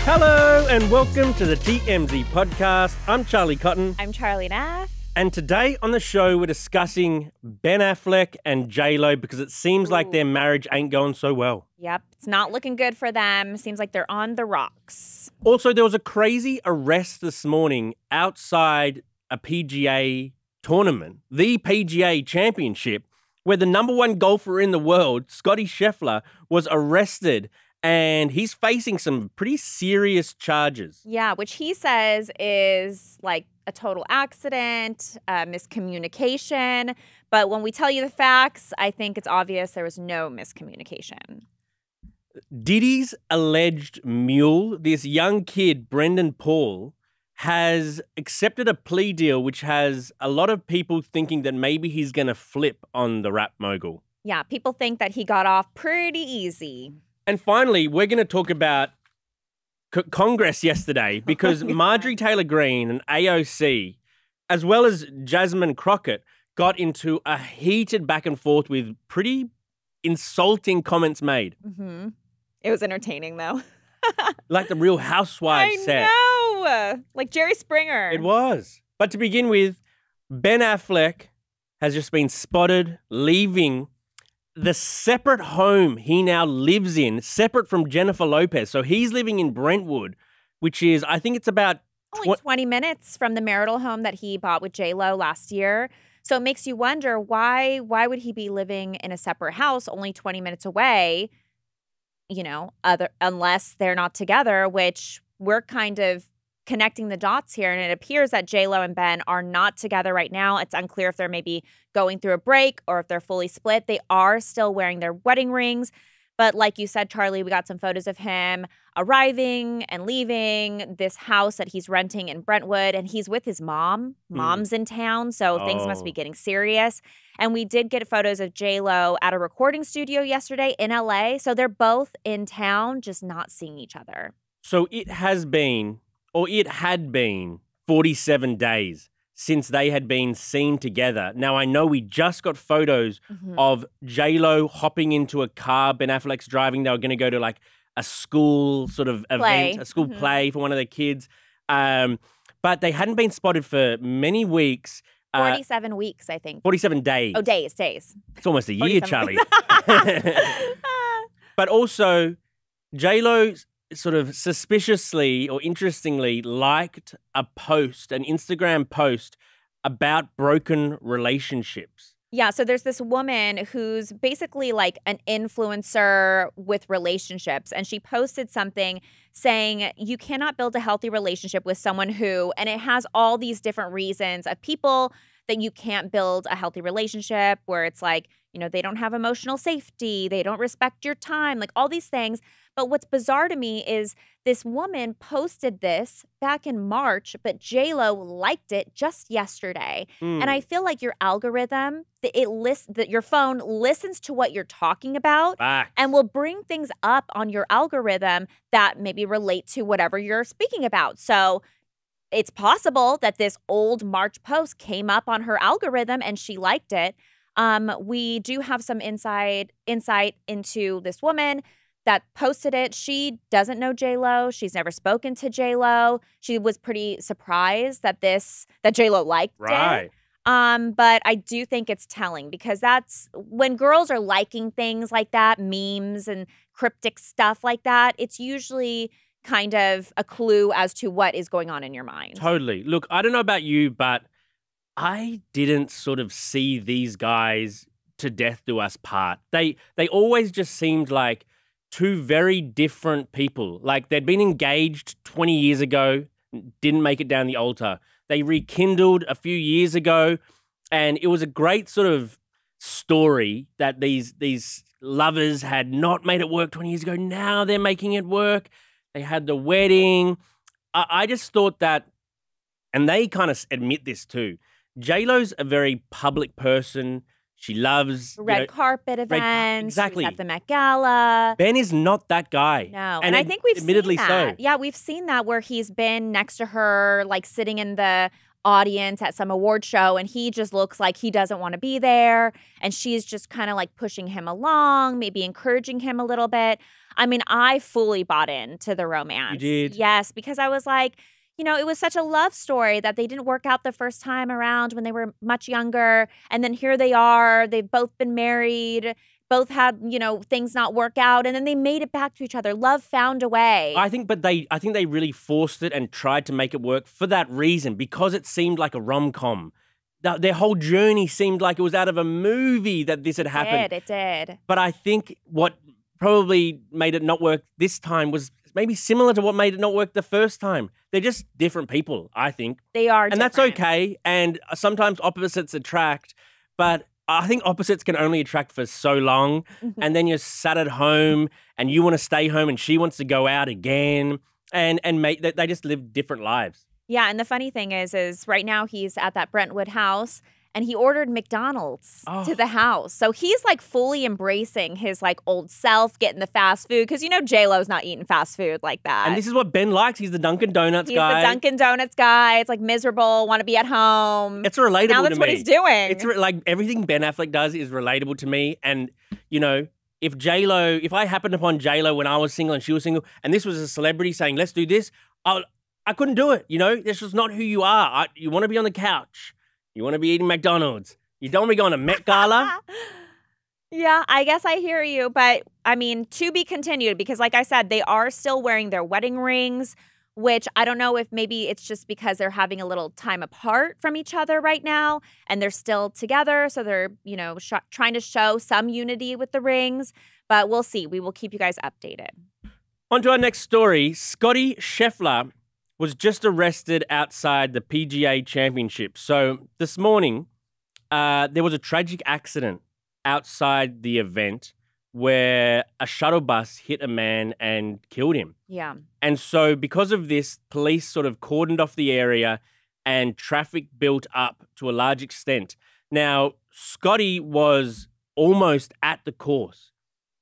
Hello and welcome to the TMZ podcast. I'm Charlie Cotton. I'm Charlie Neff. And today on the show we're discussing Ben Affleck and J-Lo because it seems like their marriage ain't going so well. Yep, it's not looking good for them. Seems like they're on the rocks. Also, there was a crazy arrest this morning outside a PGA tournament, the PGA Championship, where the #1 golfer in the world, Scottie Scheffler, was arrested. And he's facing some pretty serious charges. Yeah, which he says is like a total accident, miscommunication. But when we tell you the facts, I think it's obvious there was no miscommunication. Diddy's alleged mule, this young kid, Brendon Paul, has accepted a plea deal which has a lot of people thinking that maybe he's going to flip on the rap mogul. Yeah, people think that he got off pretty easy. And finally, we're going to talk about Congress yesterday because Marjorie Taylor Greene and AOC, as well as Jasmine Crockett, got into a heated back and forth with pretty insulting comments made. Mm-hmm. It was entertaining, though. Like the Real Housewives set. I know! Like Jerry Springer. It was. But to begin with, Ben Affleck has just been spotted leaving the separate home he now lives in, separate from Jennifer Lopez. So he's living in Brentwood, which is, I think it's about... Only 20 minutes from the marital home that he bought with J-Lo last year. So it makes you wonder, why would he be living in a separate house only 20 minutes away, you know, unless they're not together, which we're kind of connecting the dots here. And it appears that J-Lo and Ben are not together right now. It's unclear if they're maybe going through a break or if they're fully split. They are still wearing their wedding rings. But like you said, Charlie, we got some photos of him arriving and leaving this house that he's renting in Brentwood. And he's with his mom. Mom's in town, so things must be getting serious. And we did get photos of J-Lo at a recording studio yesterday in LA. So they're both in town, just not seeing each other. So it had been 47 days since they had been seen together. Now, I know we just got photos of J-Lo hopping into a car, Ben Affleck's driving. They were going to go to like a school sort of event, a school play for one of their kids. But they hadn't been spotted for many weeks. 47 weeks, I think. 47 days. Oh, days. It's almost a year, Charlie. But also, J-Lo sort of suspiciously or interestingly liked an Instagram post about broken relationships. Yeah, so there's this woman who's basically like an influencer with relationships, and she posted something saying you cannot build a healthy relationship with someone who, and it has all these different reasons of people that you can't build a healthy relationship where it's like, you know, they don't have emotional safety, they don't respect your time, like all these things. But what's bizarre to me is this woman posted this back in March, but J-Lo liked it just yesterday. And I feel like your algorithm, that your phone listens to what you're talking about and will bring things up on your algorithm that maybe relate to whatever you're speaking about. So it's possible that this old March post came up on her algorithm and she liked it. We do have some insight into this woman that posted it. She doesn't know J-Lo. She's never spoken to J-Lo. She was pretty surprised that J-Lo liked it. But I do think it's telling because that's when girls are liking things like that, memes and cryptic stuff like that, it's usually kind of a clue as to what is going on in your mind. Totally. Look, I don't know about you, but I didn't sort of see these guys to death do us part. They always just seemed like two very different people. Like they'd been engaged 20 years ago, didn't make it down the altar. They rekindled a few years ago, and it was a great sort of story that these lovers had not made it work 20 years ago. Now they're making it work. They had the wedding. I just thought that, and they kind of admit this too, J-Lo's a very public person. She loves red carpet events. Exactly. She's at the Met Gala. Ben is not that guy. No, and I think we've admittedly seen that. so. Yeah, we've seen that where he's been next to her, like sitting in the audience at some award show, and he just looks like he doesn't want to be there. And she's just kind of like pushing him along, maybe encouraging him a little bit. I mean, I fully bought into the romance. You did? Yes, because I was like, you know, it was such a love story that they didn't work out the first time around when they were much younger. And then here they are. They've both been married, both had, you know, things not work out. And then they made it back to each other. Love found a way. I think they really forced it and tried to make it work for that reason, because it seemed like a rom-com. Their whole journey seemed like it was out of a movie that this had happened. It did. But I think what probably made it not work this time was maybe similar to what made it not work the first time. They're just different people, I think. They are and that's okay. And sometimes opposites attract, but I think opposites can only attract for so long. And then you're sat at home and you want to stay home and she wants to go out again. And they just live different lives. Yeah, and the funny thing is right now he's at that Brentwood house and he ordered McDonald's to the house. So he's like fully embracing his like old self, getting the fast food. Because you know J-Lo's not eating fast food like that. And this is what Ben likes. He's the Dunkin' Donuts guy. He's the Dunkin' Donuts guy. It's like miserable, want to be at home. It's relatable to me. Now that's what he's doing. It's like everything Ben Affleck does is relatable to me. And, you know, if I happened upon J-Lo when I was single and she was single, and this was a celebrity saying, let's do this, I couldn't do it. You know, that's just not who you are. You want to be on the couch. You want to be eating McDonald's. You don't want to be going to Met Gala. Yeah, I guess I hear you. But, I mean, to be continued, because like I said, they are still wearing their wedding rings, which I don't know if maybe it's just because they're having a little time apart from each other right now, and they're still together. So they're, you know, trying to show some unity with the rings. But we'll see. We will keep you guys updated. On to our next story. Scottie Scheffler was just arrested outside the PGA Championship. So this morning, there was a tragic accident outside the event where a shuttle bus hit a man and killed him. Yeah. And so because of this, police sort of cordoned off the area and traffic built up to a large extent. Now, Scottie was almost at the course.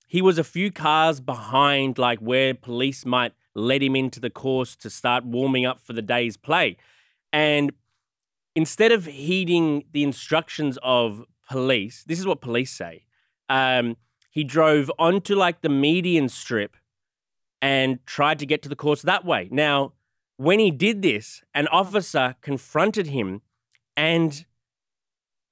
He was a few cars behind, like where police might let him into the course to start warming up for the day's play. And instead of heeding the instructions of police, this is what police say, he drove onto like the median strip and tried to get to the course that way. Now, when he did this, an officer confronted him and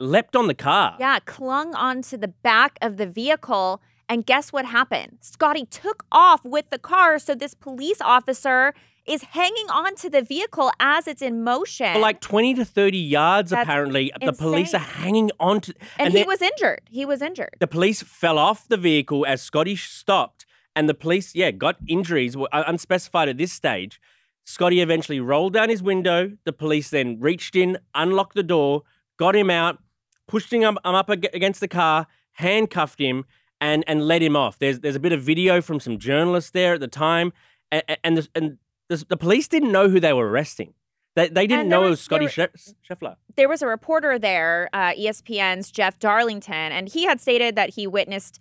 leapt on the car. Yeah, clung onto the back of the vehicle. And guess what happened? Scottie took off with the car, so this police officer is hanging on to the vehicle as it's in motion. For like 20 to 30 yards, That's apparently. insane. The police are hanging on to... And he was injured. He was injured. The police fell off the vehicle as Scottie stopped, and the police, got injuries, unspecified at this stage. Scottie eventually rolled down his window. The police then reached in, unlocked the door, got him out, pushed him up against the car, handcuffed him, and let him off. There's a bit of video from some journalists there at the time, and the police didn't know who they were arresting. They didn't know it was Scottie Scheffler. There was a reporter there, ESPN's Jeff Darlington, and he had stated that he witnessed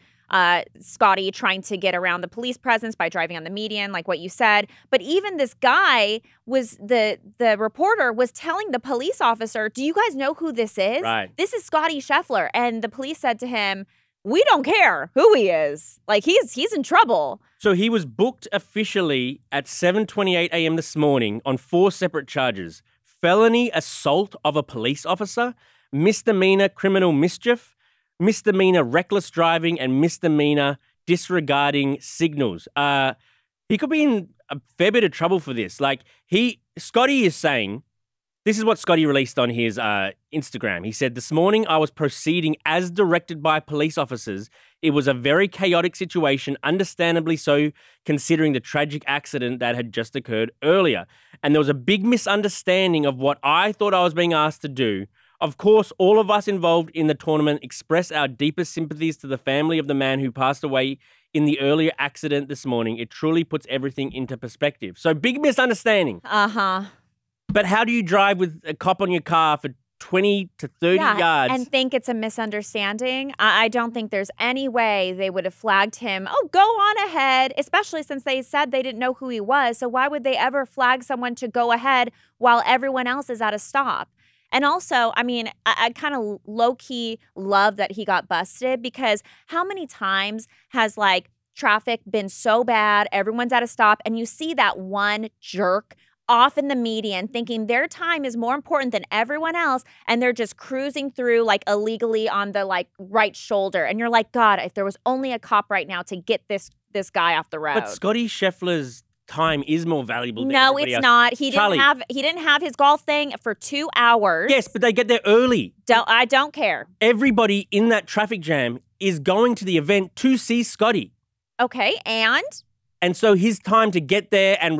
Scottie trying to get around the police presence by driving on the median, like what you said. But even this guy was the reporter was telling the police officer, "Do you guys know who this is? Right. This is Scottie Scheffler." And the police said to him, "We don't care who he is. Like he's in trouble." So he was booked officially at 7:28 a.m. this morning on 4 separate charges: felony assault of a police officer, misdemeanor criminal mischief, misdemeanor reckless driving, and misdemeanor disregarding signals. He could be in a fair bit of trouble for this. Like Scottie is saying, this is what Scottie released on his Instagram. He said, "This morning I was proceeding as directed by police officers. It was a very chaotic situation, understandably so, considering the tragic accident that had just occurred earlier. And there was a big misunderstanding of what I thought I was being asked to do. Of course, all of us involved in the tournament express our deepest sympathies to the family of the man who passed away in the earlier accident this morning. It truly puts everything into perspective." So big misunderstanding. Uh-huh. But how do you drive with a cop on your car for 20 to 30 yards? And think it's a misunderstanding? I don't think there's any way they would have flagged him. "Oh, go on ahead," especially since they said they didn't know who he was. So why would they ever flag someone to go ahead while everyone else is at a stop? And also, I mean, I kind of low-key love that he got busted, because how many times has like traffic been so bad, everyone's at a stop, and you see that one jerk off in the median thinking their time is more important than everyone else, and they're just cruising through like illegally on the like right shoulder, and you're like, God, if there was only a cop right now to get this guy off the road. But Scottie Scheffler's time is more valuable than No, everybody it's else. not. He Charlie. didn't have his golf thing for 2 hours. Yes, but they get there early. I don't care. Everybody in that traffic jam is going to the event to see Scottie. Okay, And so his time to get there and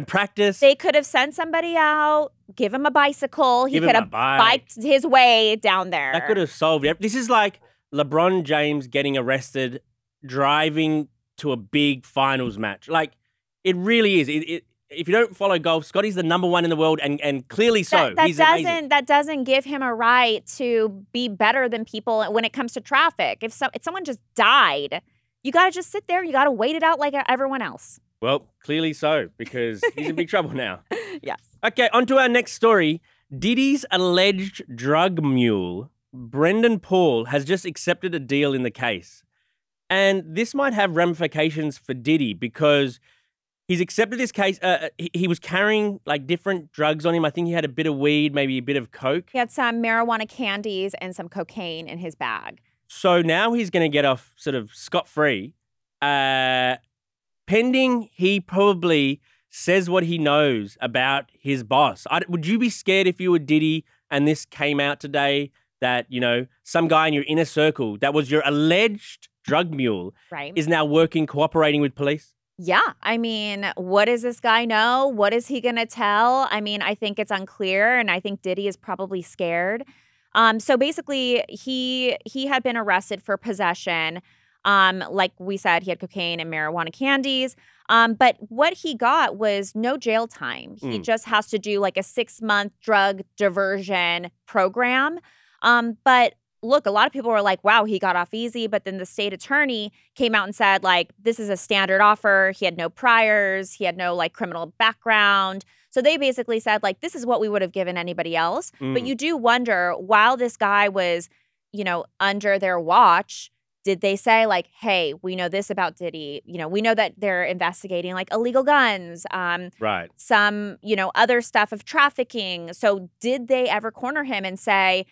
practice. they could have sent somebody out, give him a bicycle. He Give him could a have bike. biked his way down there. That could have solved it. This is like LeBron James getting arrested driving to a big finals match. Like, it really is. If you don't follow golf, Scottie's the #1 in the world, and clearly so. He's amazing. That doesn't give him a right to be better than people when it comes to traffic. If someone just died, you got to just sit there. You got to wait it out like everyone else. Well, clearly so, because he's in big trouble now. Yes. Okay, on to our next story. Diddy's alleged drug mule, Brendon Paul, has just accepted a deal in the case. And this might have ramifications for Diddy, because he's accepted this case. He was carrying like different drugs on him. I think he had a bit of weed, maybe a bit of coke. He had some marijuana candies and some cocaine in his bag. So now he's going to get off sort of scot-free, pending he probably says what he knows about his boss. Would you be scared if you were Diddy and this came out today that, you know, some guy in your inner circle that was your alleged drug mule is now cooperating with police? Yeah. I mean, what does this guy know? What is he going to tell? I mean, I think it's unclear, and I think Diddy is probably scared. So basically, he had been arrested for possession. Like we said, he had cocaine and marijuana candies. But what he got was no jail time. He just has to do like a 6-month drug diversion program. But look, a lot of people were like, wow, he got off easy. But then the state attorney came out and said, like, this is a standard offer. He had no priors. He had no like criminal background. So they basically said, like, this is what we would have given anybody else. But you do wonder, while this guy was, you know, under their watch, did they say, like, hey, we know this about Diddy. You know, we know that they're investigating, like, illegal guns, some, you know, other stuff of trafficking. So did they ever corner him and say,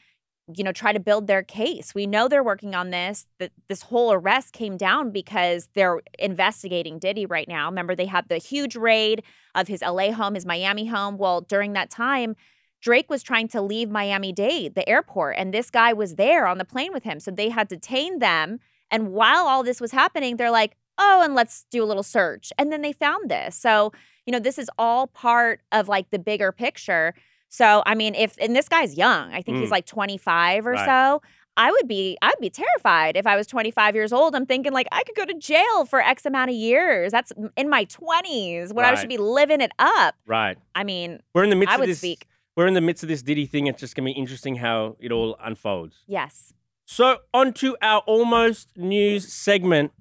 you know, try to build their case? We know they're working on this. This whole arrest came down because they're investigating Diddy right now. Remember, they had the huge raid of his LA home, his Miami home. Well, during that time, Drake was trying to leave Miami-Dade, the airport, and this guy was there on the plane with him. So they had detained them. And while all this was happening, they're like, oh, and let's do a little search. And then they found this. So, you know, this is all part of like the bigger picture. So, I mean, and this guy's young, I think he's like 25 or so. I'd be terrified if I was 25 years old. I'm thinking like I could go to jail for X amount of years. That's in my 20s when I should be living it up. Right. I mean, we're in the midst I of would this. speak. We're in the midst of this Diddy thing. It's just going to be interesting how it all unfolds. Yes. So on to our almost news segment.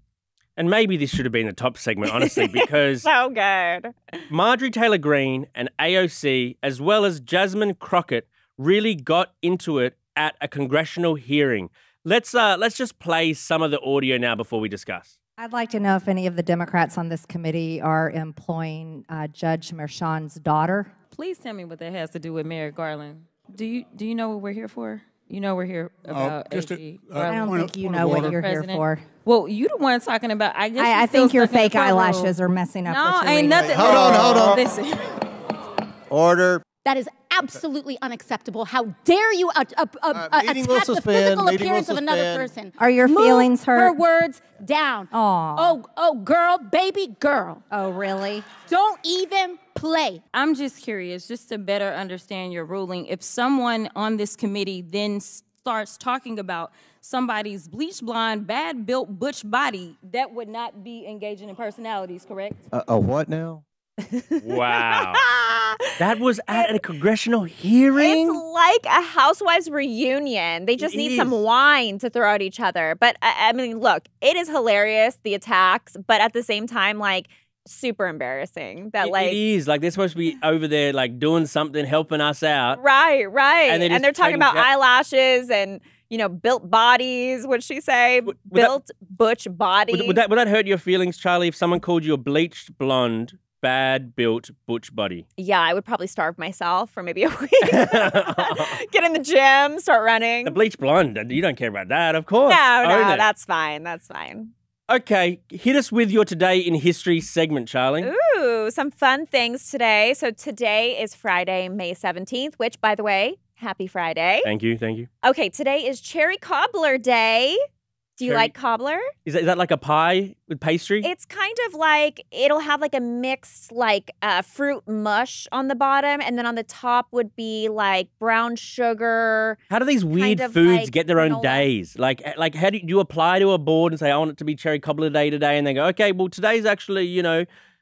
And maybe this should have been the top segment, honestly, because so good. Marjorie Taylor Greene and AOC, as well as Jasmine Crockett, really got into it at a congressional hearing. Let's just play some of the audio now before we discuss. I'd like to know if any of the Democrats on this committee are employing Judge Merchan's daughter. Please tell me what that has to do with Merrick Garland. Do you know what we're here for? You know we're here about AG. I don't think you know what you're here for. Well, you the one talking about. I think your fake eyelashes are messing up. No, what you're ain't reading. nothing. Hold on. Listen. Order. That is absolutely unacceptable. How dare you attack Meeting will the suspend. physical Meeting will appearance of another suspend. person? Are your Move feelings hurt? her words down. Aw. Oh, girl, baby girl. Oh, really? Don't even play. I'm just curious, just to better understand your ruling. If someone on this committee then starts talking about somebody's bleach blonde, bad built butch body, that would not be engaging in personalities, correct? A what now? Wow. That was at a congressional hearing? It's like a housewives reunion. They just need some wine to throw at each other. But I mean, look, it is hilarious, the attacks, but at the same time, like, super embarrassing. That It is. Like, they're supposed to be over there, like, doing something, helping us out. Right. And And they're talking about eyelashes and, built bodies. What'd she say? Built butch body. Would that hurt your feelings, Charlie, if someone called you a bleached blonde, bad built butch body? Yeah, I would probably starve myself for maybe a week. Get in the gym, start running. The bleached blonde, you don't care about that, of course. No, Own it. that's fine. That's fine. Okay, hit us with your Today in History segment, Charlie. Ooh, some fun things today. So today is Friday, May 17th, which, by the way, happy Friday. Thank you. Okay, today is Cherry Cobbler Day. Do you like cobbler? Is that like a pie with pastry? It's kind of like, it'll have like a mixed like fruit mush on the bottom, and then on the top would be like brown sugar. How do these weird kind of foods like get their own granola. Days? Like how do you apply to a board and say, I want it to be Cherry Cobbler Day today? And they go, okay, well, today's actually,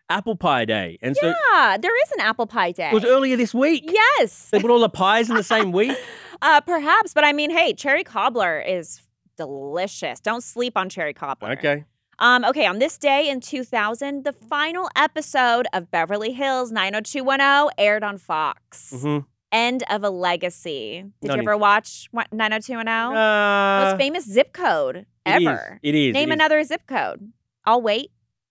apple pie day. And so Yeah, there is an apple pie day. it was earlier this week. Yes. They put all the pies in the same week. Perhaps, but I mean, hey, cherry cobbler is delicious. Don't sleep on cherry cobbler. Okay. Okay, on this day in 2000, the final episode of Beverly Hills 90210 aired on Fox. Mm-hmm. End of a legacy. Did Not you ever watch 90210? Most famous zip code ever. It is. Name another zip code. I'll wait.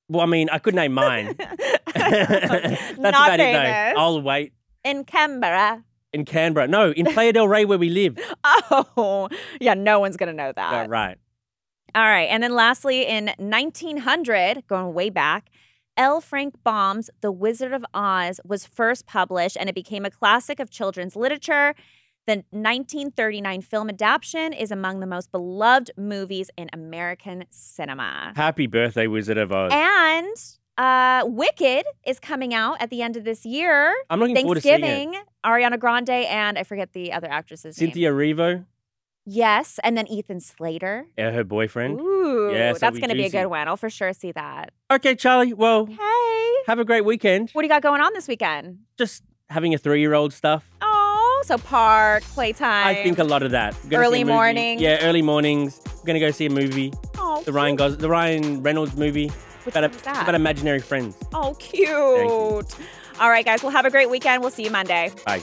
Well, I mean, I could name mine. That's Not about famous. it, though. I'll wait. In Canberra. In Canberra. No, in Playa del Rey where we live. Oh, yeah, no one's going to know that. Right. All right. And then lastly, in 1900, going way back, L. Frank Baum's The Wizard of Oz was first published, and it became a classic of children's literature. The 1939 film adaptation is among the most beloved movies in American cinema. Happy birthday, Wizard of Oz. And Wicked is coming out at the end of this year. I'm looking forward to seeing it. Thanksgiving, Ariana Grande, and I forget the other actress's name. Cynthia Erivo. Yes, and then Ethan Slater. Yeah, her boyfriend. Ooh, Yes, that's that'll be going to be a juicy. good one. I'll for sure see that. Okay, Charlie. Well, Hey, have a great weekend. what do you got going on this weekend? Just having a 3-year-old stuff. Oh, so park, playtime. I think a lot of that. Gonna see Early a movie. morning. Yeah, early mornings. We're going to go see a movie. Oh, The Ryan Reynolds movie. Which About one is that? About imaginary friends. Oh, cute. All right, guys. Well, have a great weekend. We'll see you Monday. Bye.